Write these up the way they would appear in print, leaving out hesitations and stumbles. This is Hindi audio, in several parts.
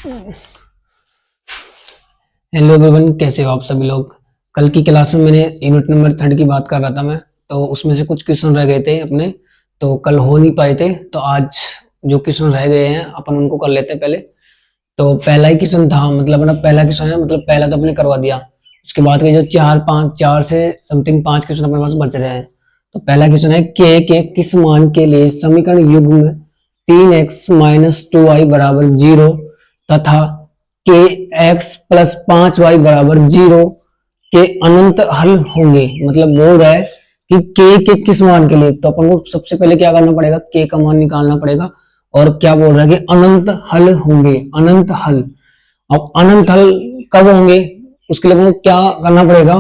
हेलो एवरीवन, कैसे हो आप सभी लोग। कल की क्लास में मैंने यूनिट नंबर 3 की बात कर रहा था मैं, तो उसमें से कुछ क्वेश्चन रह गए थे अपने, तो कल हो नहीं पाए थे। तो आज जो क्वेश्चन रह गए हैं अपन उनको कर लेते हैं पहले। तो पहला ही क्वेश्चन था, मतलब अपना पहला क्वेश्चन है, मतलब पहला तो अपने करवा दिया। उसके बाद के जो चार से समथिंग 5 क्वेश्चन अपने पास बच रहे हैं। तो पहला क्वेश्चन है के किस मान के लिए समीकरण युग्म 3x-2y बराबर 0 तथा के एक्स प्लस 5y बराबर 0 के अनंत हल होंगे। मतलब बोल रहा है कि के किस मान के लिए, तो अपन को सबसे पहले क्या करना पड़ेगा, के का मान निकालना पड़ेगा। और क्या बोल रहा है कि अनंत हल होंगे, अनंत हल। अब अनंत हल कब होंगे, उसके लिए अपन को क्या करना पड़ेगा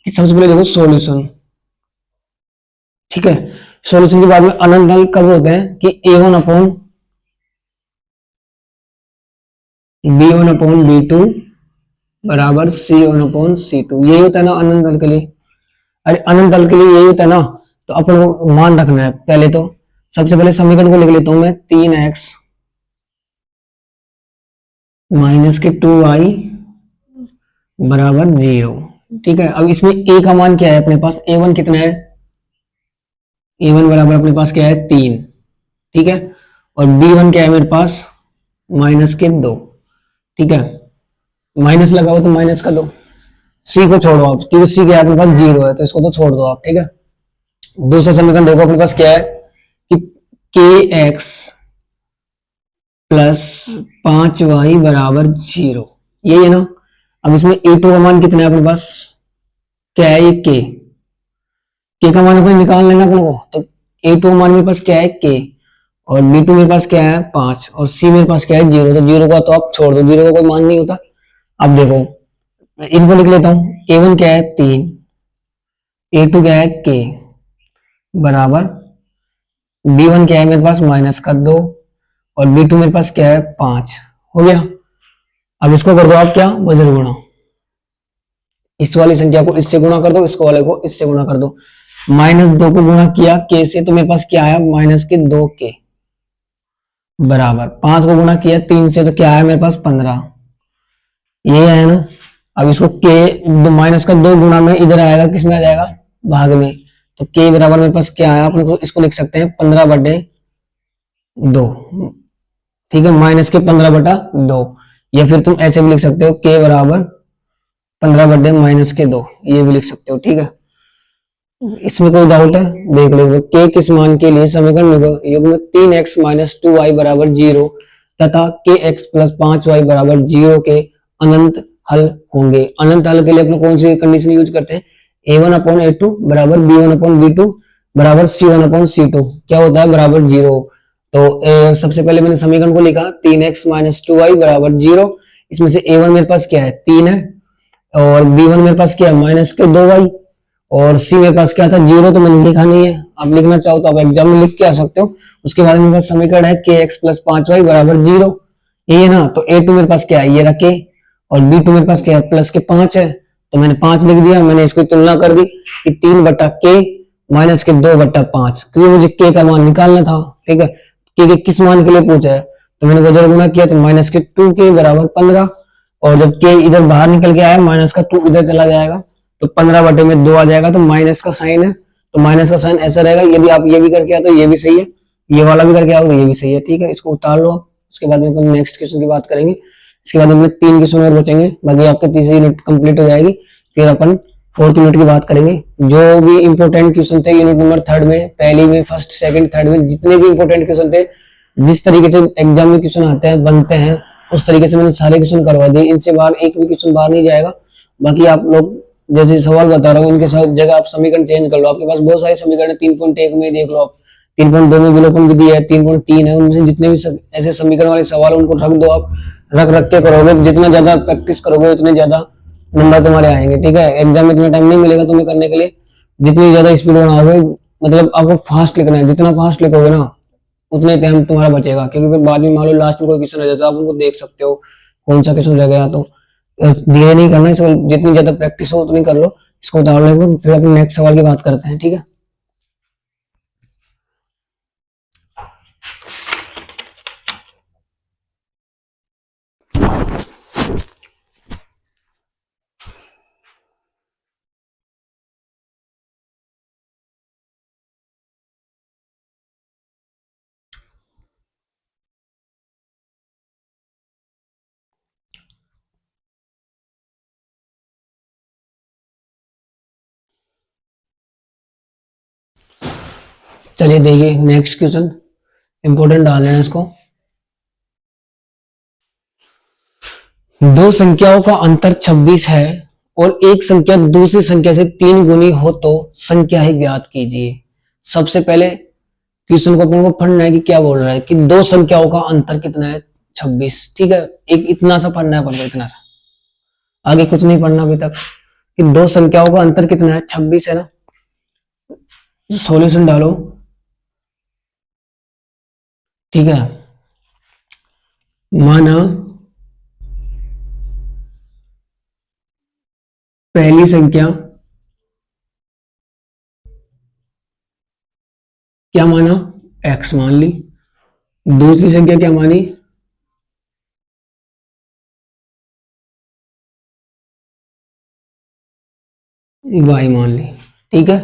कि सबसे पहले देखो सॉल्यूशन। ठीक है, सॉल्यूशन के बाद में अनंत हल कब होते हैं कि a1/b1/b2 बराबर c1/c2। यही होता है ना अनंत हल के लिए। अरे अनंत हल के लिए यही होता है ना। तो अपन को मान रखना है पहले, तो सबसे पहले समीकरण को लिख लेता हूं मैं, 3x माइनस के 2y बराबर 0। ठीक है, अब इसमें a का मान क्या है अपने पास, a1 कितना है, a1 बराबर अपने पास क्या है 3। ठीक है, और b1 क्या है मेरे पास, -2। ठीक है, माइनस लगाओ तो माइनस का दो, c को छोड़ो आप, क्योंकि c क्या है अपने पास 0 है, तो इसको तो छोड़ दो आप। ठीक है, दूसरा समीकरण देखो अपने पास क्या है कि के एक्स प्लस 5y बराबर 0, यही है ना। अब इसमें a2 का मान कितना है अपने पास, क्या है ये के का मान अपने निकाल लेना अपने को। तो a2 मान मेरे पास क्या है के, और b2 मेरे पास क्या है 5, और c मेरे पास क्या है 0। तो 0 का तो आप छोड़ दो, 0 का कोई मान नहीं होता। अब देखो इनको लिख लेता हूं, a1 क्या है 3, a2 क्या है के बराबर b1 क्या है मेरे पास -2, और b2 मेरे पास क्या है 5। हो गया। अब इसको कर दो आप क्या, वज्र गुणा। इस वाली संख्या को इससे गुणा कर दो, इसको वाले को इससे गुणा कर दो। -2 को गुणा किया के से, तो मेरे पास क्या आया -2 के बराबर 5 को गुणा किया 3 से, तो क्या आया मेरे पास 15। ये है ना। अब इसको के माइनस का 2 गुणा में इधर आएगा, किसमें आ जाएगा, भाग में। तो के बराबर मेरे पास क्या आया, अपने को इसको लिख सकते हैं 15/2। ठीक है, -15/2, या फिर तुम ऐसे भी लिख सकते हो के बराबर 15/-2, ये भी लिख सकते हो। ठीक है, इसमें कोई डाउट है, देख लो। के किस मान के लिए समीकरण युग्म 3x-2y बराबर 0 तथा के एक्स प्लस 5y बराबर 0 के अनंत हल होंगे। अनंत हल के लिए अपने कौन सी कंडीशन यूज करते हैं, a1/a2 बराबर b1/b2 बराबर c1/c2, क्या होता है बराबर 0। तो सबसे पहले मैंने समीकरण को लिखा 3x-2y बराबर 0। इसमें से a1 मेरे पास क्या है 3 है, और b1 मेरे पास क्या है -2y, और सी मेरे पास क्या था 0, तो मैंने लिखा नहीं है। आप लिखना चाहो तो आप एग्जाम में लिख के आ सकते हो। उसके बाद मेरे पास समीकरण है के एक्स प्लस 5y बराबर 0, ये है ना। तो a2 मेरे पास क्या है, ये रखे, और b2 मेरे पास क्या है +5 है, तो मैंने 5 लिख दिया। मैंने इसको तुलना कर दी कि 3/k -2/5, क्योंकि मुझे के का मान निकालना था। ठीक है, के किस मान के लिए पूछा है, तो मैंने वजह गुणा किया, तो -2 के बराबर 15, और जब के इधर बाहर निकल के आया -2 इधर चला जाएगा, तो 15/2 आ जाएगा। तो माइनस का साइन है, तो माइनस का साइन ऐसा रहेगा। यदि आप ये भी करके आओ तो ये भी सही है, ये वाला भी करके आओ तो ये भी सही है। ठीक है, इसको उतार लो आप। उसके बाद में अपन नेक्स्ट क्वेश्चन की बात करेंगे। इसके बाद हमें 3 क्वेश्चन और बचेंगे, बाकी आपके तीसरी यूनिट कंप्लीट हो जाएगी। फिर अपन 4th यूनिट की बात करेंगे। जो भी इंपॉर्टेंट क्वेश्चन थे यूनिट नंबर 3 में, पहली में, फर्स्ट, सेकंड, थर्ड में, जितने भी इंपॉर्टेंट क्वेश्चन थे, जिस तरीके से एग्जाम में क्वेश्चन आते हैं, बनते हैं, उस तरीके से मैंने सारे क्वेश्चन करवा दिए। इनसे बाहर एक भी क्वेश्चन बाहर नहीं जाएगा। बाकी आप लोग जैसे सवाल बता रहा हूँ, इनके साथ जगह आप समीकरण चेंज कर लो। आपके पास बहुत सारे समीकरण है, 3.1 में देख लो आप, 3.2 में विलोपन विधि है, 3.3 है, उनमें जितने भी ऐसे समीकरण वाले सवाल उनको रख दो आप। रख के करोगे, जितना ज्यादा प्रैक्टिस करोगे उतने ज्यादा नंबर तुम्हारे आएंगे। ठीक है, एग्जाम में इतना टाइम नहीं मिलेगा तुम्हें करने के लिए। जितनी ज्यादा स्पीड बनाओगे, मतलब आपको फास्ट लिखना है, जितना फास्ट लिखोगे ना उतने टाइम तुम्हारा बचेगा। क्योंकि फिर बाद में मान लो लास्ट में कोई क्वेश्चन रह जाता है, आप उनको देख सकते हो कौन सा क्वेश्चन रह गया। तो धीरे नहीं करना, इसको जितनी ज्यादा प्रैक्टिस हो उतनी कर लो। इसको उतार लो, फिर अपन नेक्स्ट सवाल की बात करते हैं। ठीक है, चलिए देखिए नेक्स्ट क्वेश्चन, इंपॉर्टेंट डाल रहे हैं इसको। दो संख्याओं का अंतर 26 है और एक संख्या दूसरी संख्या से 3 गुनी हो तो संख्या ही ज्ञात कीजिए। सबसे पहले क्वेश्चन को अपन को पढ़ना है कि क्या बोल रहा है कि दो संख्याओं का अंतर कितना है, 26। ठीक है, एक इतना सा पढ़ना है अपन को, इतना सा, आगे कुछ नहीं पढ़ना अभी तक। कि दो संख्याओं का अंतर कितना है, 26 है ना। सॉल्यूशन डालो। ठीक है, माना पहली संख्या क्या माना, x मान ली। दूसरी संख्या क्या मानी, y मान ली। ठीक है,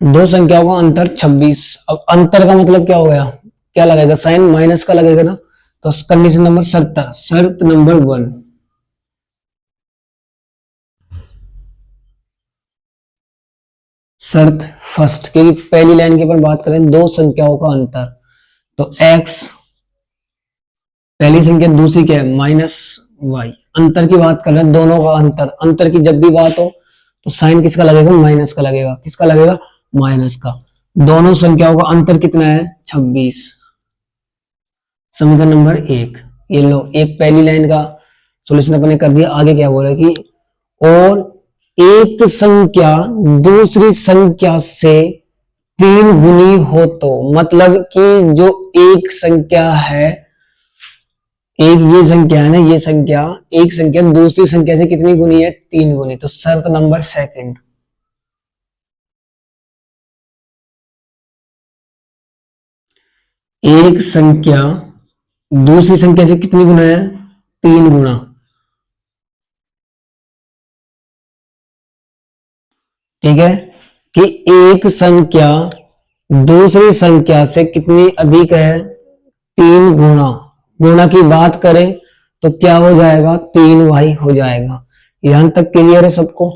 दो संख्याओं का अंतर 26। अब अंतर का मतलब क्या हो गया, क्या लगेगा, साइन माइनस का लगेगा ना। तो कंडीशन नंबर 70, शर्त नंबर 1, शर्त फर्स्ट, क्योंकि पहली लाइन की अपन बात करें दो संख्याओं का अंतर, तो x पहली संख्या, दूसरी क्या है माइनस y। अंतर की बात कर रहे हैं, दोनों का अंतर। अंतर की जब भी बात हो तो साइन किसका लगेगा, माइनस का लगेगा। किसका लगेगा, माइनस का। दोनों संख्याओं का अंतर कितना है, 26। समीकरण नंबर 1, ये लो, एक पहली लाइन का सॉल्यूशन अपने कर दिया। आगे क्या बोल रहा है कि और एक संख्या दूसरी संख्या से 3 गुनी हो तो, मतलब कि जो एक संख्या है, एक ये संख्या है ना, ये संख्या, एक संख्या दूसरी संख्या से कितनी गुनी है, 3 गुनी। तो शर्त नंबर सेकंड, एक संख्या दूसरी संख्या से कितनी गुना है, 3 गुना। ठीक है, कि एक संख्या दूसरी संख्या से कितनी अधिक है, 3 गुना। गुणा की बात करें तो क्या हो जाएगा, 3y हो जाएगा। यहां तक क्लियर है सबको।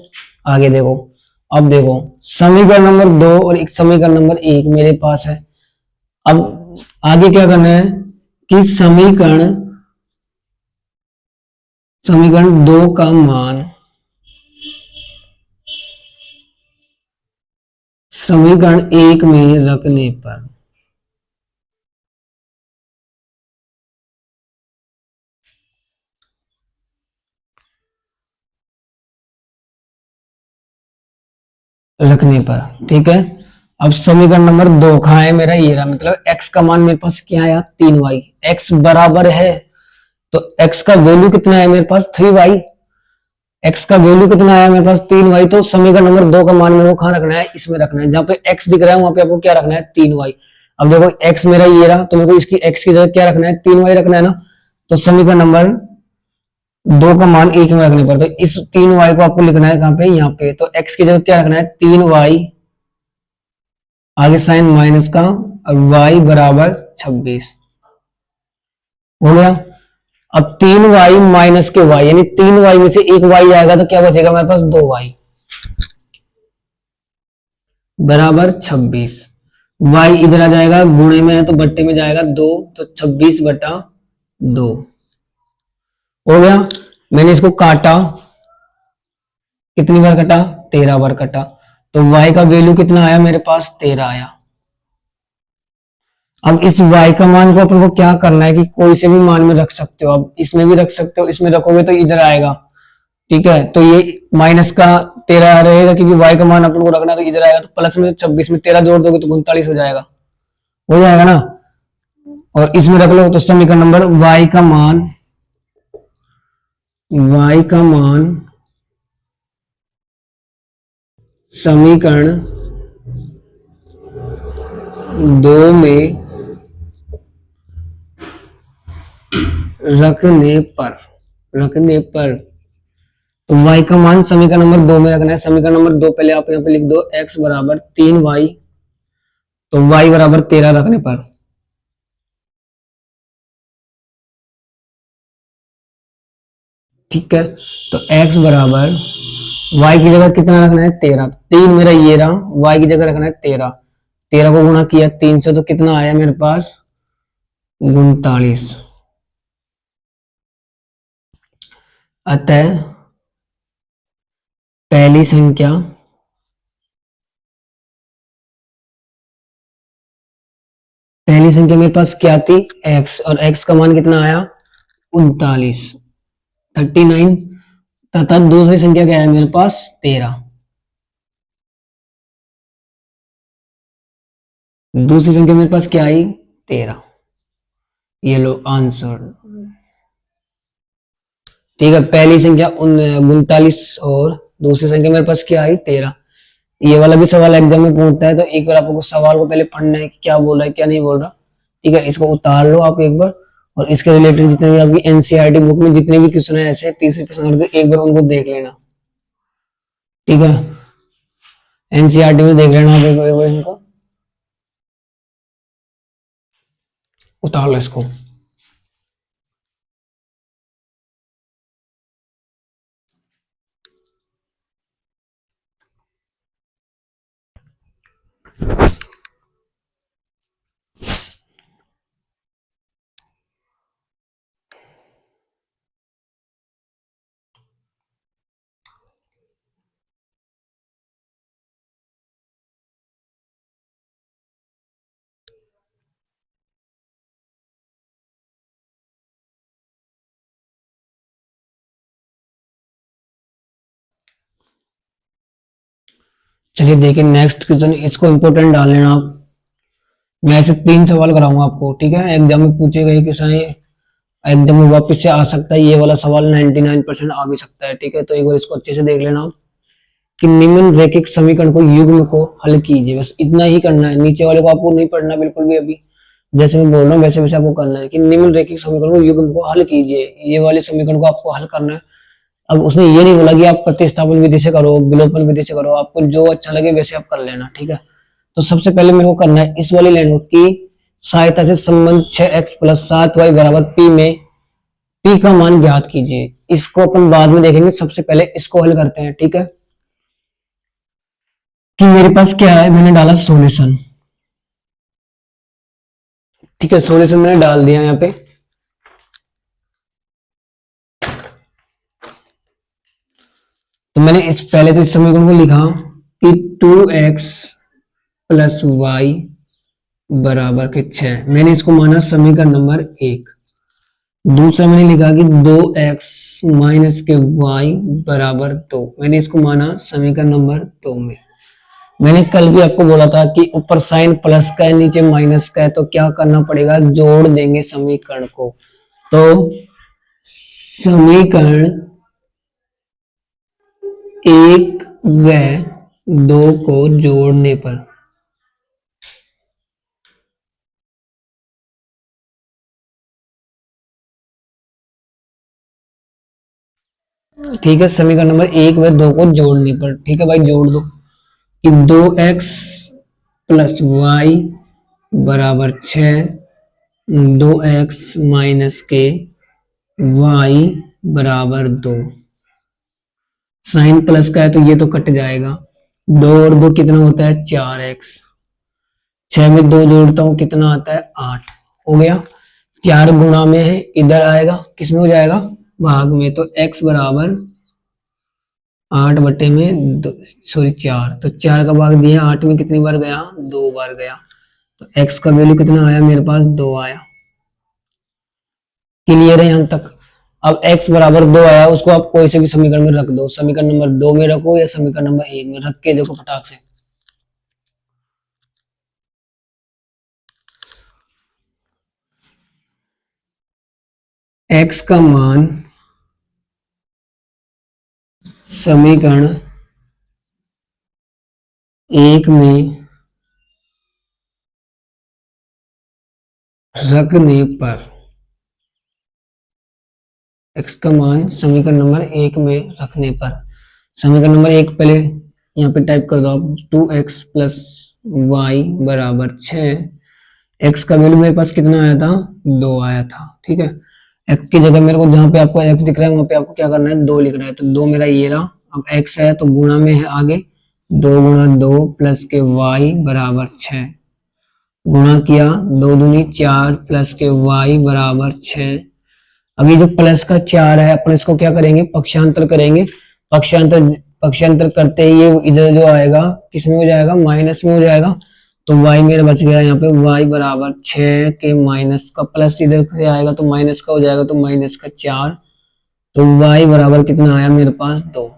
आगे देखो, अब देखो समीकरण नंबर 2 और एक समीकरण नंबर 1 मेरे पास है। अब आगे क्या करना है कि समीकरण समीकरण 2 का मान समीकरण 1 में रखने पर ठीक है। अब समीकरण नंबर 2 कहां है मेरा, ये रहा, मतलब x का मान मेरे पास क्या आया, 3y। x बराबर है, तो x का वैल्यू कितना है मेरे पास, 3y। x का वैल्यू कितना आया मेरे पास, 3y। तो समीकरण नंबर 2 का मान मेरे को कहां रखना है, इसमें रखना है। जहां पे x दिख रहा है वहां पे आपको क्या रखना है, 3y। अब देखो x मेरा ये रहा, तो मेरे को इसकी x की जगह क्या रखना है, 3y रखना है ना। तो समीकरण नंबर 2 का मान 1 में रखने पर, तो इस 3y को आपको लिखना है कहां पे, यहाँ पे। तो x की जगह क्या रखना है, 3y, आगे साइन माइनस का, और y बराबर 26 हो गया। अब 3y माइनस के y, यानी 3y में से एक y आएगा तो क्या बचेगा मेरे पास, 2y बराबर 26। y इधर आ जाएगा, गुणे में है तो बट्टे में जाएगा 2, तो 26/2 हो गया। मैंने इसको काटा, कितनी बार कटा, 13 बार कटा। तो y का वैल्यू कितना आया मेरे पास, 13 आया। अब इस y का मान को अपन को क्या करना है कि कोई से भी मान में रख सकते हो। अब इसमें भी रख सकते हो, इसमें रखोगे तो इधर आएगा। ठीक है, तो ये माइनस का 13 रहेगा, क्योंकि y का मान अपन को रखना है तो इधर आएगा। तो प्लस में 26 में 13 जोड़ दोगे तो 39 हो जाएगा ना। और इसमें रख लो, तो समीकरण नंबर y का मान समीकरण 2 में रखने पर तो y का मान समीकरण नंबर 2 में रखना है। समीकरण नंबर 2 पहले आप यहाँ पे लिख दो, x बराबर 3y, तो y बराबर 13 रखने पर, ठीक है। तो x बराबर y की जगह कितना रखना है, 13। 3 मेरा ये रहा, y की जगह रखना है 13। 13 को गुणा किया 3 से तो कितना आया मेरे पास 39। अतः पहली संख्या मेरे पास क्या थी x, और x का मान कितना आया 39 39, तथा दूसरी संख्या क्या है मेरे पास 13। दूसरी संख्या मेरे पास क्या आई 13। ये लो आंसर। ठीक है, पहली संख्या 39 और दूसरी संख्या मेरे पास क्या आई 13। ये वाला भी सवाल एग्जाम में पूछता है, तो एक बार आपको सवाल को पहले पढ़ना है कि क्या बोल रहा है क्या नहीं बोल रहा। ठीक है, इसको उतार लो आप एक बार, और इसके रिलेटेड जितने भी आपकी एनसीईआरटी बुक में जितने भी क्वेश्चन है ऐसे 30% के, एक बार उनको देख लेना। ठीक है, एनसीईआरटी में देख लेना आप एक बार इनको, उतार लो इसको। चलिए देखिए नेक्स्ट क्वेश्चन, इसको इंपोर्टेंट डाल लेना आप। मैं ऐसे 3 सवाल कराऊंगा आपको। ठीक है, एग्जाम में पूछे गए क्वेश्चन, एग्जाम में वापस से आ सकता है ये वाला सवाल, 99% आ भी सकता है। ठीक है, तो एक बार इसको अच्छे से देख लेना आप कि निम्नलिखित समीकरण को युग्म को हल कीजिए। बस इतना ही करना है, नीचे वाले को आपको नहीं पढ़ना बिल्कुल भी। अभी जैसे मैं बोल रहा हूँ वैसे वैसे आपको करना है कि निम्नलिखित समीकरण को युग्म को हल कीजिए, ये वाले समीकरण को आपको हल करना है। अब उसने ये नहीं बोला कि आप प्रतिस्थापन विधि से करो, विलोपन विधि से करो, आपको जो अच्छा लगे वैसे आप कर लेना। ठीक है, तो सबसे पहले मेरे को करना है इस वाली लाइन की सहायता से संबंध 6x + 7y बराबर p में p का मान ज्ञात कीजिए। इसको अपन बाद में देखेंगे, सबसे पहले इसको हल करते हैं। ठीक है, कि मेरे पास क्या है, मैंने डाला सॉल्यूशन। ठीक है, सॉल्यूशन मैंने डाल दिया यहाँ पे। तो मैंने इस पहले तो इस समीकरण को लिखा कि 2x + y बराबर के 6, मैंने इसको माना समीकरण नंबर 1। दूसरा मैंने लिखा कि 2x - y बराबर 2, मैंने इसको माना समीकरण नंबर 2 में। मैंने कल भी आपको बोला था कि ऊपर साइन प्लस का है नीचे माइनस का है, तो क्या करना पड़ेगा, जोड़ देंगे समीकरण को। तो समीकरण 1 व 2 को जोड़ने पर ठीक है, समीकरण नंबर 1 व 2 को जोड़ने पर, ठीक है भाई जोड़ दो कि 2x + y बराबर 6, 2x - y बराबर 2। साइन प्लस का है तो ये तो कट जाएगा, 2 और 2 कितना होता है 4x, 6 में 2 जोड़ता हूं कितना आता है 8, हो गया। 4 गुणा में है, इधर आएगा किस में हो जाएगा भाग में, तो x बराबर 8 बटे में 4, तो 4 का भाग दिया 8 में कितनी बार गया 2 बार गया, तो x का वैल्यू कितना आया मेरे पास 2 आया। क्लियर है यहां तक। अब x बराबर 2 आया, उसको आप कोई से भी समीकरण में रख दो, समीकरण नंबर 2 में रखो या समीकरण नंबर 1 में, रख के देखो फटाक से। x का मान समीकरण 1 में रखने पर, x का मान समीकरण नंबर 1 में रखने पर, समीकरण नंबर 1 पहले यहाँ पे टाइप कर दो आप, 2x + y बराबर 6, x का वैल्यू मेरे पास कितना आया था 2 आया था। ठीक है, x की जगह मेरे को जहां पे आपको x दिख रहा है वहां पे आपको क्या करना है 2 लिखना है, तो 2 मेरा ये रहा। अब x है तो गुणा में है आगे, 2 × 2 + y बराबर 6, गुणा किया, 2 दूनी 4 प्लस के y बराबर 6। अब ये जो प्लस का 4 है अपन इसको क्या करेंगे, पक्षांतर करेंगे। पक्षांतर पक्षांतर करते ही ये इधर जो आएगा किस में हो जाएगा, माइनस में हो जाएगा। तो y मेरा बच गया यहाँ पे y बराबर 6 के माइनस का, प्लस इधर से आएगा तो माइनस का हो जाएगा, तो माइनस का 4। तो y बराबर कितना आया मेरे पास 2।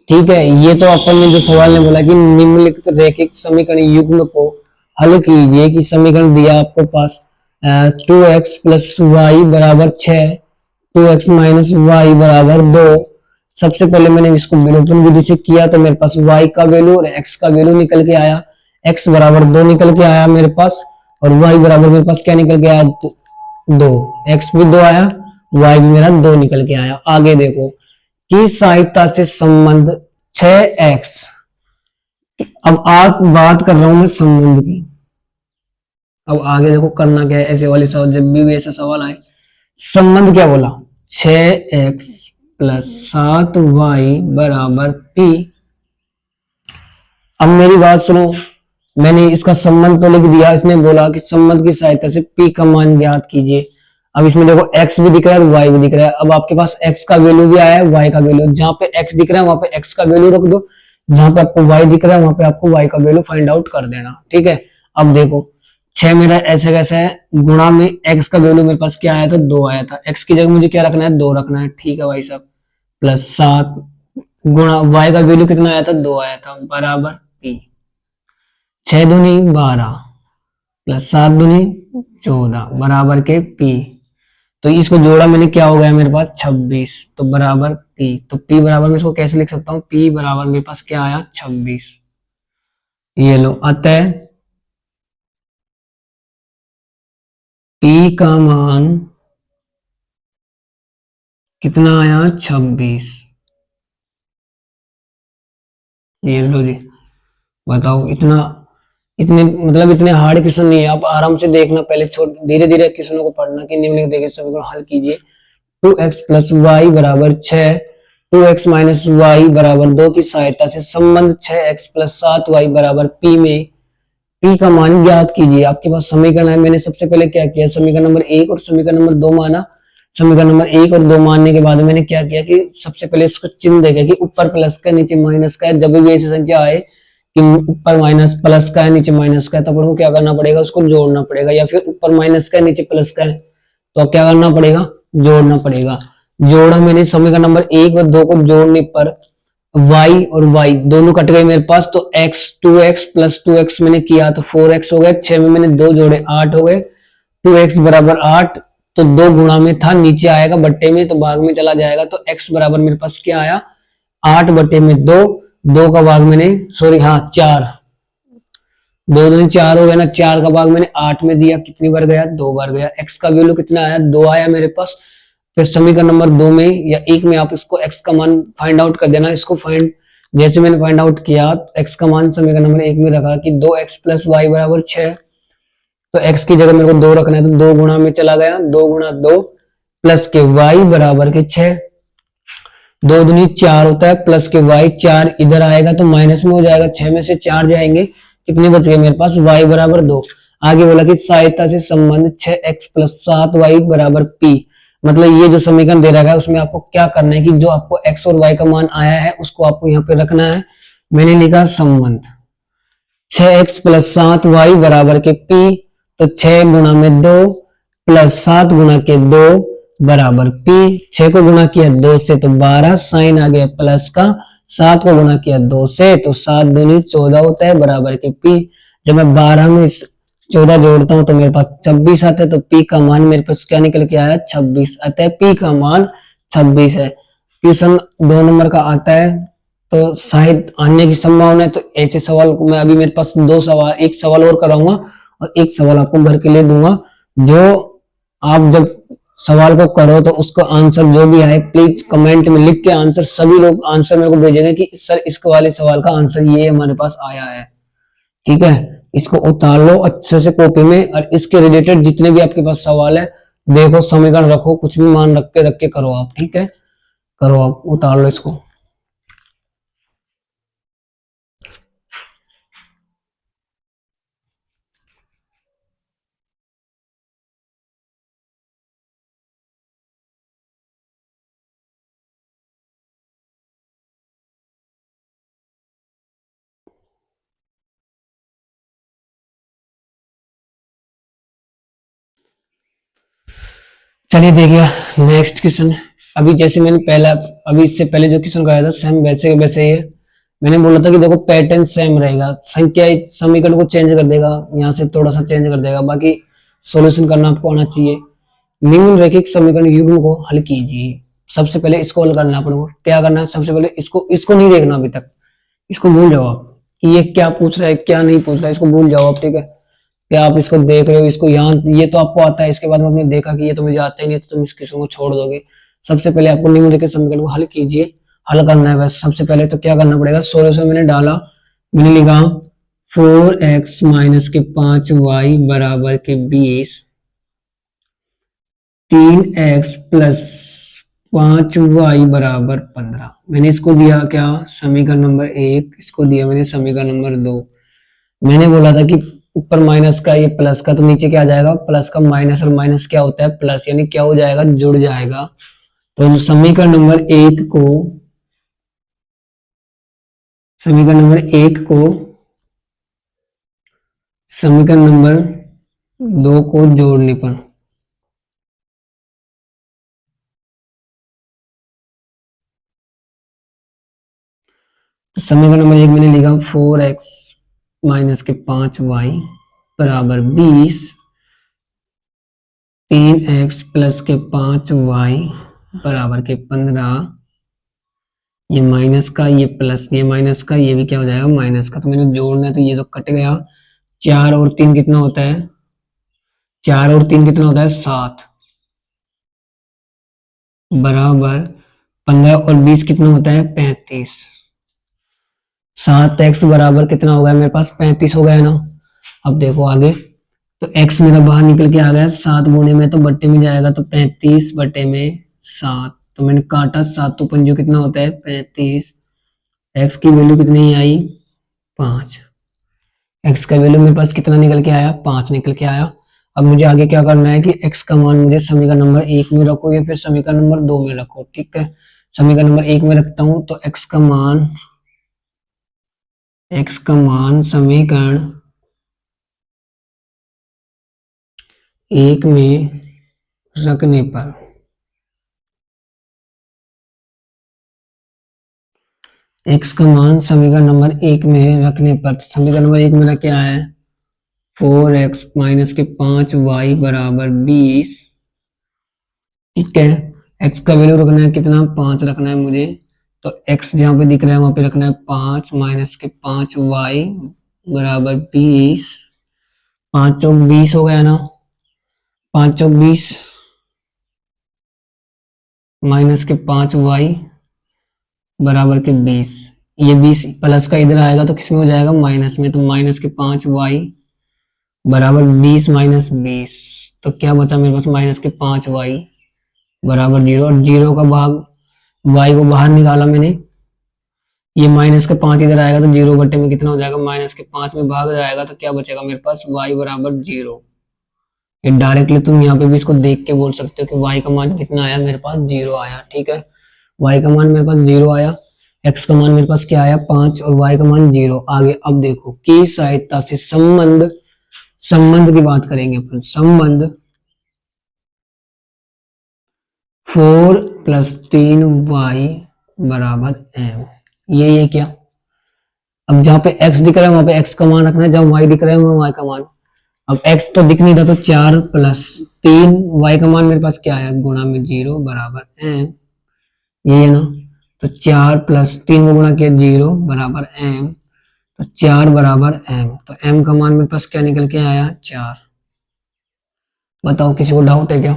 ठीक है, ये तो अपन ने जो सवाल ने बोला कि निम्नलिखित रैखिक समीकरण युग्म को हल कीजिए, कि समीकरण दिया आपको पास 2x प्लस वाई बराबर 6, 2x माइनस वाई बराबर 2। सबसे पहले मैंने इसको विलोपन विधि से किया तो मेरे पास y का वैल्यू और x का वैल्यू निकल के आया। x बराबर 2 निकल के आया मेरे पास, और y बराबर मेरे पास क्या निकल के आया, 2। x भी 2 आया, y भी मेरा 2 निकल के आया। आगे देखो की सहायता से संबंध 6x। अब आप बात कर रहा हूं मैं संबंध की। अब आगे देखो करना क्या है, ऐसे वाले सवाल जब भी ऐसा सवाल आए, संबंध क्या बोला, 6x प्लस 7y बराबर p। अब मेरी बात सुनो, मैंने इसका संबंध तो लिख दिया, इसने बोला कि संबंध की सहायता से p का मान ज्ञात कीजिए। अब इसमें देखो x भी दिख रहा है और y भी दिख रहा है। अब आपके पास x का वैल्यू भी आया है, y का वैल्यू, जहां पे x दिख रहा है वहां पे x का वैल्यू रख दो, जहां पे आपको y दिख रहा है वहां पे आपको y का वैल्यू फाइंड आउट कर देना। ठीक है, अब देखो 6 मेरा ऐसे कैसे है, गुणा में x का वैल्यू मेरे पास क्या आया था, 2 आया था। x की जगह मुझे क्या रखना है, 2 रखना है। ठीक है भाई साहब, प्लस 7 गुणा y का वैल्यू कितना आया था, 2 आया था, बराबर p। 6 दूनी 12 प्लस 7 दूनी 14 बराबर के p। तो इसको जोड़ा मैंने, क्या हो गया मेरे पास 26, तो बराबर p। तो p बराबर मैं इसको कैसे लिख सकता हूँ, p बराबर मेरे पास क्या आया 26। ये लो, अतः p का मान कितना आया 26। ये लो जी, बताओ इतना, इतने मतलब इतने हार्ड क्वेश्चन नहीं है, आप आराम से देखना, पहले धीरे धीरे क्वेश्चनों को पढ़ना कि निम्नलिखित देखिए समीकरण हल कीजिए। 2x प्लस वाई बराबर 6, 2x माइनस वाई बराबर 2 की सहायता से संबंध 6x प्लस 7y बराबर p में p का मान ज्ञात कीजिए। आपके पास समीकरण है, मैंने सबसे पहले क्या किया, समीकरण नंबर 1 और समीकरण नंबर 2 माना। समीकरण नंबर 1 और 2 मानने के बाद मैंने क्या किया कि सबसे पहले इसको चिन्ह देखा कि ऊपर प्लस का नीचे माइनस का है। जब भी ऐसी संख्या आए कि ऊपर माइनस प्लस का है नीचे माइनस का है, तो अपन को क्या करना पड़ेगा, उसको जोड़ना पड़ेगा। या फिर ऊपर माइनस का है नीचे प्लस का है, तो क्या करना पड़ेगा, जोड़ना पड़ेगा। जोड़ा मैंने समीकरण नंबर 1 और 2 को जोड़ने पर y और y दोनों कट गए मेरे पास, तो x 2x प्लस 2x मैंने किया तो 4x हो गया। 6 में मैंने 2 जोड़े 8 हो गए, 2x बराबर 8। तो 2 गुणा में था, नीचे आएगा बट्टे में, तो भाग में चला जाएगा। तो x बराबर मेरे पास क्या आया 8 बट्टे में 2, 2 का भाग मैंने, सॉरी हाँ 4, 2 दूनी 4 हो गया ना, 4 का भाग मैंने 8 में दिया, कितनी बार गया, 2 बार गया। x का वैल्यू कितना आया, 2 आया मेरे पास। फिर समीकरण नंबर 2 में या 1 में आप इसको x का मान फाइंड आउट कर देना। इसको फाइंड, जैसे मैंने फाइंड आउट किया, x का मान समीकरण नंबर 1 में रखा कि 2x प्लस वाई बराबर 6। तो x की जगह मेरे को 2 रखना है, तो 2 गुणा में चला गया, 2 गुणा 2 प्लस के y बराबर के 6। 2 दूनी 4 होता है, प्लस के y, 4 इधर आएगा तो माइनस में हो जाएगा, 6 में से 4 जाएंगे, कितने बच गए मेरे पास, y बराबर 2। आगे बोला कि सहायता से संबंध 6x प्लस 7y बराबर p। मतलब ये जो समीकरण दे रखा है उसमें आपको क्या करना है कि जो आपको x और y का मान आया है उसको आपको यहाँ पे रखना है। मैंने लिखा संबंध 6x प्लस 7y बराबर के p, तो 6 गुणा में 2 प्लस 7 गुणा के 2 बराबर p। 6 को गुणा किया 2 से तो 12, साइन आ गया प्लस का, 7 को गुणा किया 2 से तो 7 दूनी 14 होता है, बराबर के p। जब मैं 12 में 14 जोड़ता हूं तो मेरे पास 26 आता है, तो p का मान मेरे पास क्या निकल के आया 26। अतः p का मान 26 है। क्वेश्चन 2 नंबर का आता है तो शायद आने की संभावना है। तो ऐसे सवाल को मैं अभी, मेरे पास 2 सवाल, एक सवाल और कराऊंगा और एक सवाल आपको भर के लिए दूंगा। जो आप जब सवाल को करो तो उसका आंसर जो भी आए प्लीज कमेंट में लिख के आंसर, सभी लोग आंसर मेरे को भेजेंगे कि सर इस वाले सवाल का आंसर ये हमारे पास आया है। ठीक है, इसको उतार लो अच्छे से कॉपी में, और इसके रिलेटेड जितने भी आपके पास सवाल है देखो, समीकरण रखो, कुछ भी मान रख के करो आप। ठीक है, करो आप, उतार लो इसको। चलिए देखिए नेक्स्ट क्वेश्चन। अभी जैसे मैंने पहला, अभी इससे पहले जो क्वेश्चन कराया था सेम वैसे वैसे ही है। मैंने बोला था कि देखो पैटर्न सेम रहेगा, संख्या समीकरण को चेंज कर देगा, यहाँ से थोड़ा सा चेंज कर देगा, बाकी सॉल्यूशन करना आपको आना चाहिए। निम्नलिखित समीकरण युग्म को हल कीजिए। सबसे पहले इसको हल करना है अपने को। क्या करना है, सबसे पहले इसको नहीं देखना अभी तक, इसको भूल जाओ आप कि ये क्या पूछ रहा है क्या नहीं पूछ रहा है, इसको भूल जाओ आप, ठीक है। क्या आप इसको देख रहे हो, इसको यहाँ ये तो आपको आता है, इसके बाद में आपने देखा कि ये तो मुझे आता ही नहीं, तो तुम इस क्वेश्चन को छोड़ दोगे। सबसे पहले आपको निम्नलिखित समीकरण को हल कीजिए, हल करना है बस। सबसे पहले तो क्या करना पड़ेगा, सॉल्यूशन मैंने डाला, मैंने लिखा 4x माइनस के 5y बराबर के 20, 3x प्लस 5y बराबर 15। मैंने इसको दिया क्या, समीकरण नंबर 1, इसको दिया मैंने समीकरण नंबर 2। मैंने बोला था कि ऊपर माइनस का ये प्लस का, तो नीचे क्या आ जाएगा, प्लस का माइनस, और माइनस क्या होता है, प्लस, यानी क्या हो जाएगा, जुड़ जाएगा। तो समीकरण नंबर 1 को, समीकरण नंबर 1 को समीकरण नंबर 2 को जोड़ने पर समीकरण नंबर 1 मैंने लिखा 4x माइनस के 5y बराबर 20, 3x प्लस के 5y बराबर के 15। ये माइनस का, ये प्लस, ये माइनस का, ये भी क्या हो जाएगा, माइनस का। तो मैंने जोड़ना है तो ये तो कट गया। 4 और 3 कितना होता है, 4 और 3 कितना होता है, 7 बराबर 15 और 20 कितना होता है, 35। 7x बराबर कितना हो गया मेरे पास, 35 हो गया ना। अब देखो आगे, तो x मेरा बाहर निकल के आ गया, 7 गुणे में तो बट्टे में जाएगा, तो 35 बट्टे में 7। तो मैंने काटा, 7 तो पंजो कितना होता है, 35। x की वैल्यू कितनी आई, 5। x का वैल्यू मेरे पास कितना निकल के आया, 5 निकल के आया। अब मुझे आगे क्या करना है कि x का मान मुझे समीकरण नंबर 1 में रखो या फिर समीकरण नंबर 2 में रखो, ठीक है। समीकरण नंबर 1 में रखता हूं, तो x का मान समीकरण 1 में रखने पर x का मान समीकरण नंबर 1 में रखने पर, तो समीकरण नंबर 1 मेरा क्या है, 4x माइनस के 5y बराबर 20, ठीक है। x का वैल्यू रखना है कितना, 5 रखना है मुझे, तो x जहां पे दिख रहा है वहां पे रखना है 5 माइनस के 5y बराबर 20। 5 चौक 20 हो गया ना, 5 चौक 20 माइनस के 5y बराबर के 20। ये 20 प्लस का इधर आएगा तो किसमें हो जाएगा, माइनस में। तो माइनस के 5y बराबर 20 माइनस 20, तो क्या बचा मेरे पास, माइनस के 5y बराबर 0। और 0 का भाग, y को बाहर निकाला मैंने, ये माइनस का 5 इधर आएगा तो 0 बट्टे में कितना हो जाएगा, माइनस के 5 में भाग जाएगा, तो क्या बचेगा मेरे पास, y बराबर 0। ये डायरेक्टली तुम यहाँ पे भी इसको देख के बोल सकते हो कि y का मान कितना आया, मेरे पास 0 आया, ठीक है। y का मान मेरे पास 0 आया, x का मान मेरे पास क्या आया, 5, और y का मान 0। आगे अब देखो, की सहायता से संबंध की बात करेंगे अपन। संबंध 4 प्लस 3y बराबर m। ये क्या, अब जहां पे x दिख रहा है वहां पे x का मान रखना है, जहां y दिख रहा है वहां y का मान। अब x तो दिख नहीं रहा, तो 4 प्लस 3 y का मान मेरे पास क्या है, गुणा में 0 बराबर m। ये है ना, तो 4 प्लस 3 को गुणा किया 0 बराबर m, तो 4 बराबर m। तो m का मान मेरे पास क्या निकल के आया, 4। बताओ किसी को डाउट है क्या,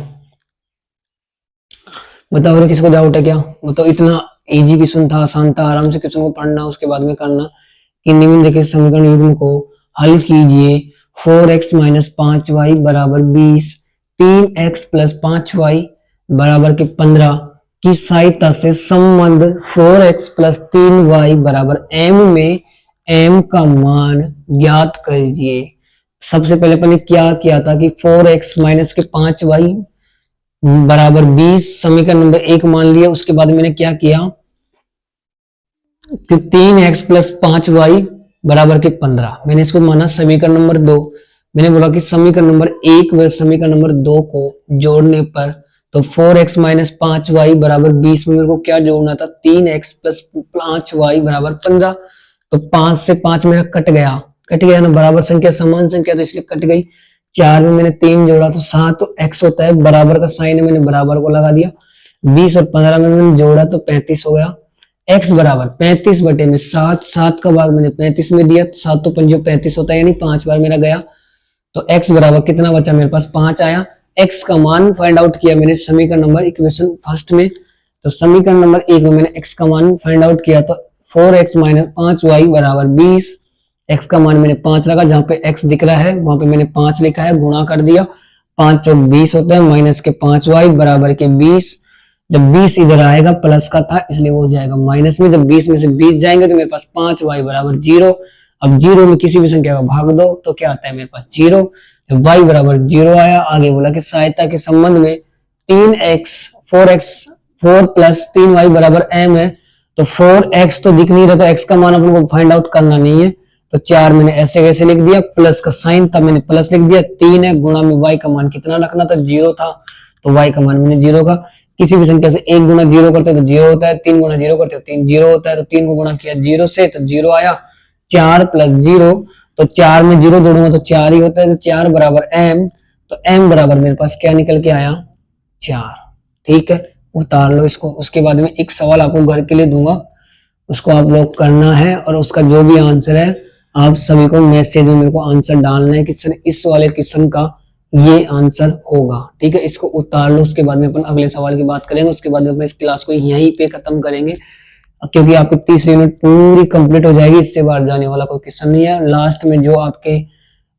बताओ रे किसी को डाउट है क्या, बताओ। इतना इजी क्वेश्चन था, आसान था, आराम से क्वेश्चन को पढ़ना, उसके बाद में करना कि निम्नलिखित समीकरण युग्म को हल कीजिए। 4x माइनस 5y बराबर 20, 3x प्लस 5y बराबर के 15 की सहायता से संबंध 4x प्लस 3y बराबर m में m का मान ज्ञात कीजिए। सबसे पहले अपने क्या किया था कि 4x माइनस के 5y बराबर 20 समीकरण नंबर 1 मान लिया। उसके बाद मैंने क्या किया कि 3x प्लस 5y बराबर के 15, मैंने इसको माना समीकरण नंबर 2। मैंने बोला कि समीकरण नंबर 1 व समीकरण नंबर 2 को जोड़ने पर तो 4x माइनस 5y बराबर 20 में मेरे को क्या जोड़ना था, 3x प्लस 5y बराबर 15। तो 5 से 5 मेरा कट गया ना, बराबर संख्या समान संख्या तो इसलिए कट गई। 4 में मैंने 3 जोड़ा तो 7 x होता है, बराबर का साइन है, मैंने बराबर को लगा दिया। 20 और 15 में मैंने जोड़ा तो 35 हो गया। x बराबर 35 बटे में 7, 7 का भाग मैंने 35 में दिया, 7 तो 5 35 होता है, यानी 5 बार मेरा गया। तो x बराबर कितना बचा मेरे पास, 5 आया। x का मान फाइंड आउट किया मैंने समीकरण नंबर इक्वेशन फर्स्ट में। तो समीकरण नंबर 1 में मैंने x का मान फाइंड आउट किया, तो 4x माइनस 5y बराबर 20। x का मान मैंने 5 रखा, जहां पे x दिख रहा है वहां पे मैंने 5 लिखा है, गुणा कर दिया। 5 चौक 20 होता है, माइनस के 5y बराबर के 20। जब 20 इधर आएगा, प्लस का था इसलिए वो हो जाएगा माइनस में। जब 20 में से 20 जाएंगे तो मेरे पास 5y बराबर 0। अब 0 में किसी भी संख्या का भाग दो तो क्या आता है मेरे पास 0। जब y बराबर 0 आया, आगे बोला कि सहायता के संबंध में 4 प्लस 3y बराबर m है। तो 4x तो दिख नहीं रहा, तो x का मान अपन को फाइंड आउट करना नहीं है। तो 4 मैंने ऐसे वैसे लिख दिया, प्लस का साइन था मैंने प्लस लिख दिया। 3 है, गुणा में y का मान कितना रखना था, 0 था, तो y का मान मैंने 0 का। किसी भी संख्या से 1 गुना 0 करते तो 0 होता है, 3 गुना 0 करते तो 3 0 होता है। तो 3 को गुणा किया 0 से तो 0 आया। 4 प्लस 0, तो 4 में 0 जोड़ूंगा तो 4 ही होता है, तो 4 बराबर m। तो m बराबर मेरे पास क्या निकल के आया, 4। ठीक है, उतार लो इसको। उसके बाद में एक सवाल आपको घर के लिए दूंगा, उसको आप लोग करना है, और उसका जो भी आंसर है आप सभी को मैसेज में मेरे को आंसर डालना है कि सर इस वाले क्वेश्चन का ये आंसर होगा। ठीक है, इसको उतार लो। उसके बाद में अपन अगले सवाल की बात करेंगे। उसके बाद में अपन इस क्लास को यहीं पे खत्म करेंगे, क्योंकि आपकी 30 यूनिट पूरी कंप्लीट हो जाएगी। इससे बाहर जाने वाला कोई क्वेश्चन नहीं है। लास्ट में जो आपके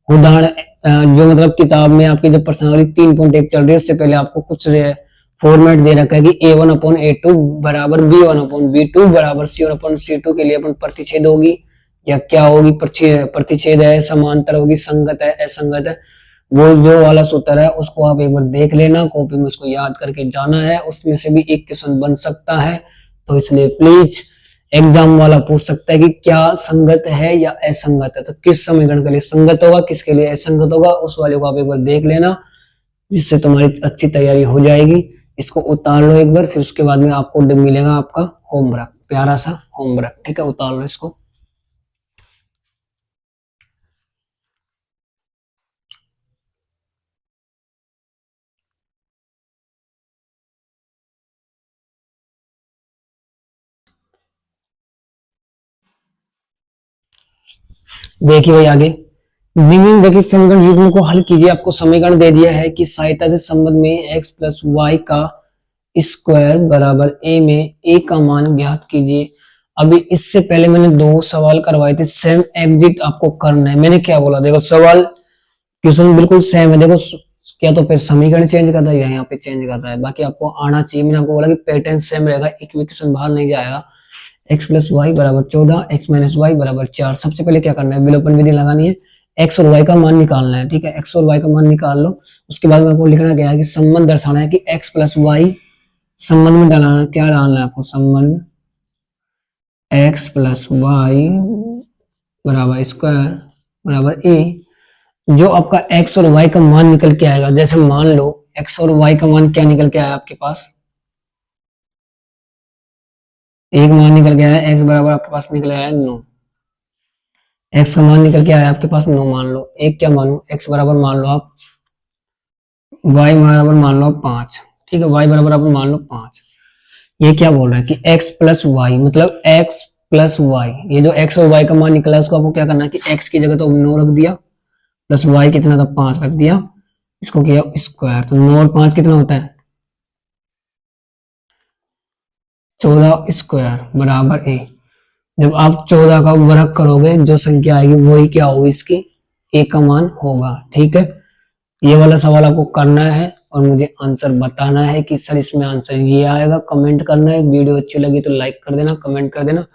उदाहरण, जो मतलब किताब में आपकी जो पर्सनली 3.1 चल रही है, उससे पहले आपको कुछ फॉर्मेट दे रखा है कि a1/a2 बराबर b1/b2 बराबर c1/c2 के लिए अपन प्रतिच्छेद होगी या क्या होगी, प्रतिच्छेद है, समांतर होगी, संगत है, असंगत है, वो जो वाला सूत्र है उसको आप एक बार देख लेना, कॉपी में उसको याद करके जाना है। उसमें से भी एक क्वेश्चन बन सकता है, तो इसलिए प्लीज एग्जाम वाला पूछ सकता है कि क्या संगत है या असंगत है, तो किस समीकरण के लिए संगत होगा, किसके लिए असंगत होगा, उस वाले को आप एक बार देख लेना, जिससे तुम्हारी अच्छी तैयारी हो जाएगी। इसको उतार लो एक बार, फिर उसके बाद में आपको मिलेगा आपका होमवर्क, प्यारा सा होमवर्क। ठीक है, उतार लो इसको। देखिए भाई आगे, निम्नलिखित समीकरण युग्म को हल कीजिए। आपको समीकरण दे दिया है कि सहायता से संबंध में x प्लस वाई का स्क्वायर बराबर a में a का मान ज्ञात कीजिए। अभी इससे पहले मैंने 2 सवाल करवाए थे, सेम एग्जिट आपको करना है। मैंने क्या बोला, देखो सवाल क्वेश्चन बिल्कुल सेम है। देखो क्या तो फिर समीकरण चेंज कर रहा है या यहाँ पे चेंज कर रहा है, बाकी आपको आना चाहिए। मैंने आपको बोला कि पैटर्न सेम रहेगा, एक भी क्वेश्चन बाहर नहीं जाएगा। x प्लस वाई बराबर 14, x माइनस वाई बराबर 4। सबसे पहले क्या करना है, विलोपन विधि लगानी है, x और y का मान निकालना है। ठीक है, x और y का मान निकाल लो। उसके बाद में आपको लिखना क्या है कि संबंध दर्शाना है कि x प्लस वाई, संबंध में डालना क्या डालना है आपको, संबंध x प्लस वाई बराबर स्क्वायर बराबर a। जो आपका x और y का मान निकल के आएगा, जैसे मान लो x और y का मान क्या निकल के आया आपके पास, एक मान निकल गया है, x बराबर आपके पास निकल आया है 9। x का मान निकल के आया आपके पास 9 मान लो। एक क्या मानो, x बराबर मान लो आप, y बराबर मान लो 5। ठीक है, y बराबर आप मान लो 5। ये क्या बोल रहा है कि x प्लस वाई, मतलब x प्लस वाई, ये जो x और y का मान निकला है उसको आपको क्या करना है कि x की जगह तो 9 रख दिया, प्लस y कितना था 5 रख दिया, इसको किया स्क्वायर। तो 9 और 5 कितना होता है 14 स्क्वायर बराबर a। जब आप 14 का वर्ग करोगे, जो संख्या आएगी वही क्या होगी, इसकी a का मान होगा। ठीक है, ये वाला सवाल आपको करना है और मुझे आंसर बताना है कि सर इसमें आंसर ये आएगा। कमेंट करना है, वीडियो अच्छी लगी तो लाइक कर देना, कमेंट कर देना,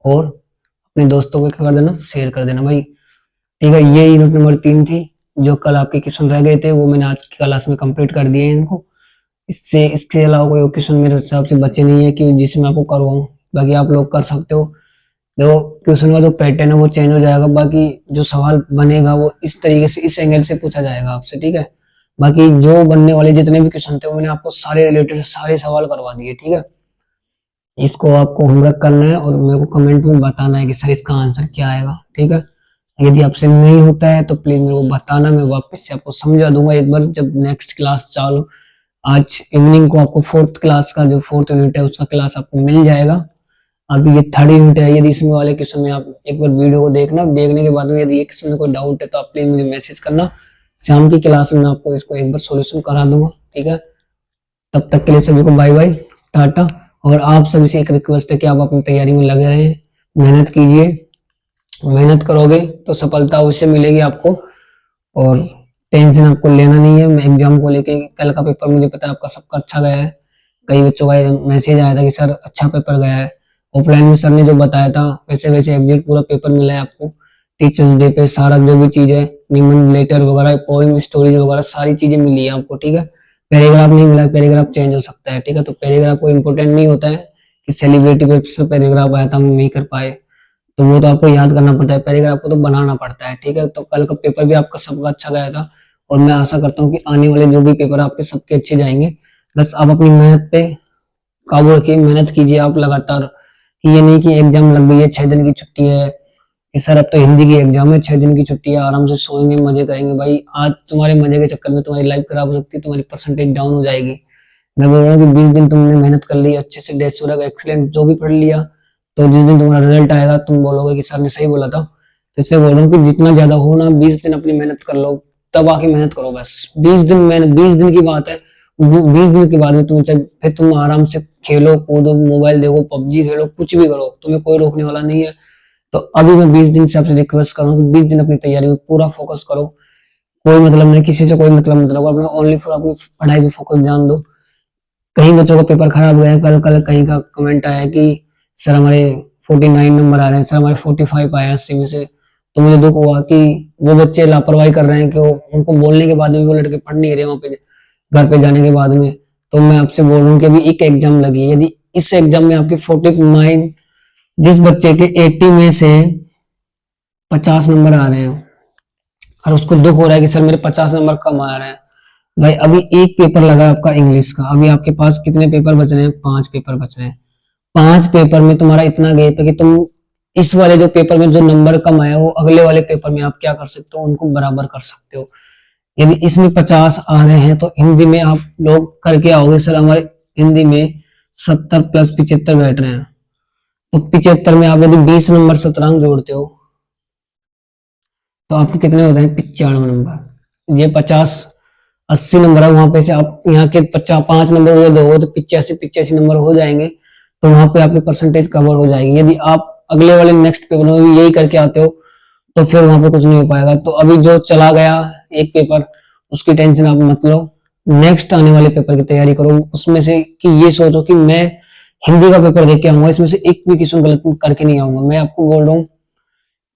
और अपने दोस्तों को क्या कर देना, शेयर कर देना भाई। ठीक है, ये यूनिट नंबर 3 थी। जो कल आपके क्वेश्चन रह गए थे वो मैंने आज की क्लास में कंप्लीट कर दिए इनको। इसके अलावा कोई क्वेश्चन मेरे हिसाब से बचे नहीं है कि जिसमें आपको करवाऊं, बाकी आप लोग कर सकते हो। जो क्वेश्चन का जो पैटर्न है वो चेंज हो जाएगा, बाकी जो सवाल बनेगा वो इस तरीके से, इस एंगल से पूछा जाएगा आपसे। ठीक है, बाकी जो बनने वाले जितने भी क्वेश्चन थे वो मैंने आपको सारे रिलेटेड सारे सवाल करवा दिए, ठीक है। इसको आपको होमवर्क करना है और मेरे को कमेंट में बताना है कि सर इसका आंसर क्या आएगा, ठीक है। यदि आपसे नहीं होता है तो प्लीज मेरे को बताना, मैं वापस से आपको समझा दूंगा एक बार जब नेक्स्ट क्लास चालू। आज इवनिंग को आपको फोर्थ क्लास का जो फोर्थ यूनिट है उसका क्लास आपको मिल जाएगा। अभी ये थर्ड यूनिट है। यदि इसमें वाले क्वेश्चन में आप एक बार वीडियो को देखना, देखने के बाद में यदि ये क्वेश्चन में कोई डाउट है तो आप प्लीज मुझे मैसेज करना। शाम की क्लास में मैं आपको इसको एक बार सॉल्यूशन करा दूंगा, ठीक है। तब तक के लिए सभी को बाय बाय, टाटा। और आप सभी से एक रिक्वेस्ट है कि आप अपनी तैयारी में लगे रहें, मेहनत कीजिए। मेहनत करोगे तो सफलता अवश्य मिलेगी आपको, और टेंशन आपको लेना नहीं है। मैं एग्जाम को लेके, कल का पेपर मुझे पता है आपका सबका अच्छा गया है। कई बच्चों का मैसेज आया था कि सर अच्छा पेपर गया है। ऑफलाइन में सर ने जो बताया था वैसे वैसे एग्जैक्ट पूरा पेपर मिला है आपको। टीचर्स डे पे सारा जो भी चीज है, निबंध लेटर वगैरह, पोएम स्टोरीज वगैरह सारी चीजें मिली है आपको, ठीक है। पैराग्राफ नहीं मिला, पैराग्राफ चेंज हो सकता है, ठीक है। तो पैराग्राफ को इम्पोर्टेंट नहीं होता है कि सेलिब्रिटी पे पैराग्राफ आया था हम नहीं कर पाए, तो वो तो आपको याद करना पड़ता है, पैराग्राफ को तो बनाना पड़ता है, ठीक है। तो कल का पेपर भी आपका सबका अच्छा गया था और मैं आशा करता हूँ कि आने वाले जो भी पेपर आपके सबके अच्छे जाएंगे। बस आप अपनी मेहनत पे काबू रखिए, मेहनत कीजिए आप लगातार। कि ये नहीं कि एग्जाम लग गई है 6 दिन की छुट्टी है कि सर अब तो हिंदी की एग्जाम है 6 दिन की छुट्टी है, आराम से सोएंगे मजे करेंगे। भाई आज तुम्हारे मजे के चक्कर में तुम्हारी लाइफ खराब हो सकती है, तुम्हारी परसेंटेज डाउन हो जाएगी। मैं बोल रहा हूँ कि 20 दिन तुमने मेहनत कर ली अच्छे से, डेस्क वगैरह एक्सीलेंट जो भी पढ़ लिया, तो जिस दिन तुम्हारा रिजल्ट आएगा तुम बोलोगे कि सर ने सही बोला था। तो इसलिए बोल रहा हूँ कि जितना ज्यादा हो ना, 20 दिन अपनी मेहनत कर लो, तब आके मेहनत करो बस। 20 दिन, मैंने 20 दिन की बात है, 20 दिन के बाद में तुम जब फिर तुम आराम से खेलो कूदो, मोबाइल देखो, पबजी खेलो, कुछ भी करो, तुम्हें कोई रोकने वाला नहीं है। तो अभी मैं 20 दिन से आपसे रिक्वेस्ट कर रहा हूँ कि 20 दिन अपनी तैयारी में पूरा फोकस करो। कोई मतलब नहीं, किसी से कोई मतलब मत रखो, अपना ओनली फॉर अपनी पढ़ाई पे फोकस ध्यान दो। कहीं बच्चों का पेपर खराब गया, कल कल कहीं का कमेंट आया कि सर हमारे 49 नंबर आ रहे हैं, सर हमारे 45 आए हैं 80 में से। तो मुझे दुख हुआ कि वो बच्चे लापरवाही कर रहे हैं, कि उनको बोलने के बाद में वो लड़के पढ़ नहीं रहे वहां पे, घर पे जाने के बाद में। तो मैं आपसे बोल रहा हूँ कि अभी एक एग्जाम लगी है, यदि इस एग्जाम में आपके 49, जिस बच्चे के 80 में से 50 नंबर आ रहे हैं और उसको दुख हो रहा है कि सर मेरे 50 नंबर कम आ रहे हैं। भाई अभी एक पेपर लगा आपका इंग्लिश का, अभी आपके पास कितने पेपर बच रहे हैं? 5 पेपर बच रहे हैं। 5 पेपर में तुम्हारा इतना गैप है कि तुम इस वाले जो पेपर में जो नंबर कम आया वो अगले वाले पेपर में आप क्या कर सकते हो, उनको बराबर कर सकते हो। यदि इसमें 50 आ रहे हैं तो हिंदी में आप लोग करके आओगे सर हमारे हिंदी में 70 + 75 बैठ रहे हैं, तो 75 में आप यदि 20 नंबर शतरंग जोड़ते हो तो आपके कितने होते हैं? 95 नंबर। ये 50 80 नंबर है, वहां पे से आप यहाँ के 5 नंबर उधर दोगे तो 85 नंबर हो जाएंगे, तो वहां पे आपकी परसेंटेज कवर हो जाएगी। यदि आप अगले वाले नेक्स्ट पेपर में भी यही करके आते हो तो फिर वहां पे कुछ नहीं हो पाएगा। तो अभी जो चला गया एक पेपर, उसकी टेंशन आप मत लो, नेक्स्ट आने वाले पेपर की तैयारी करो। उसमें से कि ये सोचो कि मैं हिंदी का पेपर देख के आऊंगा, इसमें से एक भी क्वेश्चन गलत करके नहीं आऊंगा। मैं आपको बोल रहा हूँ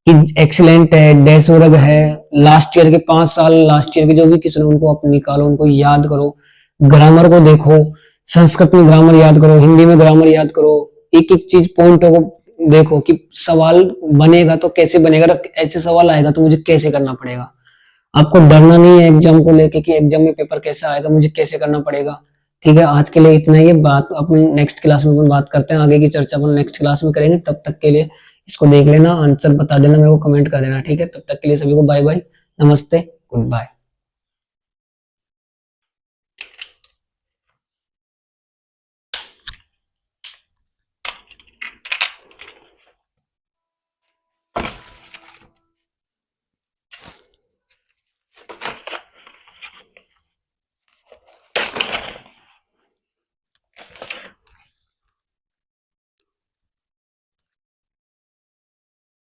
कि एक्सीलेंट है, डैशवर्ग है, लास्ट ईयर के 5 साल लास्ट ईयर के जो भी क्वेश्चन है उनको आप निकालो, उनको याद करो, ग्रामर को देखो, संस्कृत में ग्रामर याद करो, हिंदी में ग्रामर याद करो, एक एक चीज पॉइंटों को देखो कि सवाल बनेगा तो कैसे बनेगा, ऐसे सवाल आएगा तो मुझे कैसे करना पड़ेगा। आपको डरना नहीं है एग्जाम को लेके कि एग्जाम में पेपर कैसा आएगा, मुझे कैसे करना पड़ेगा, ठीक है। आज के लिए इतना ही है, बात अपन नेक्स्ट क्लास में अपन बात करते हैं, आगे की चर्चा अपन नेक्स्ट क्लास में करेंगे। तब तक के लिए इसको देख लेना, आंसर बता देना, मेरे को कमेंट कर देना, ठीक है। तब तक के लिए सभी को बाय बाय, नमस्ते, गुड बाय।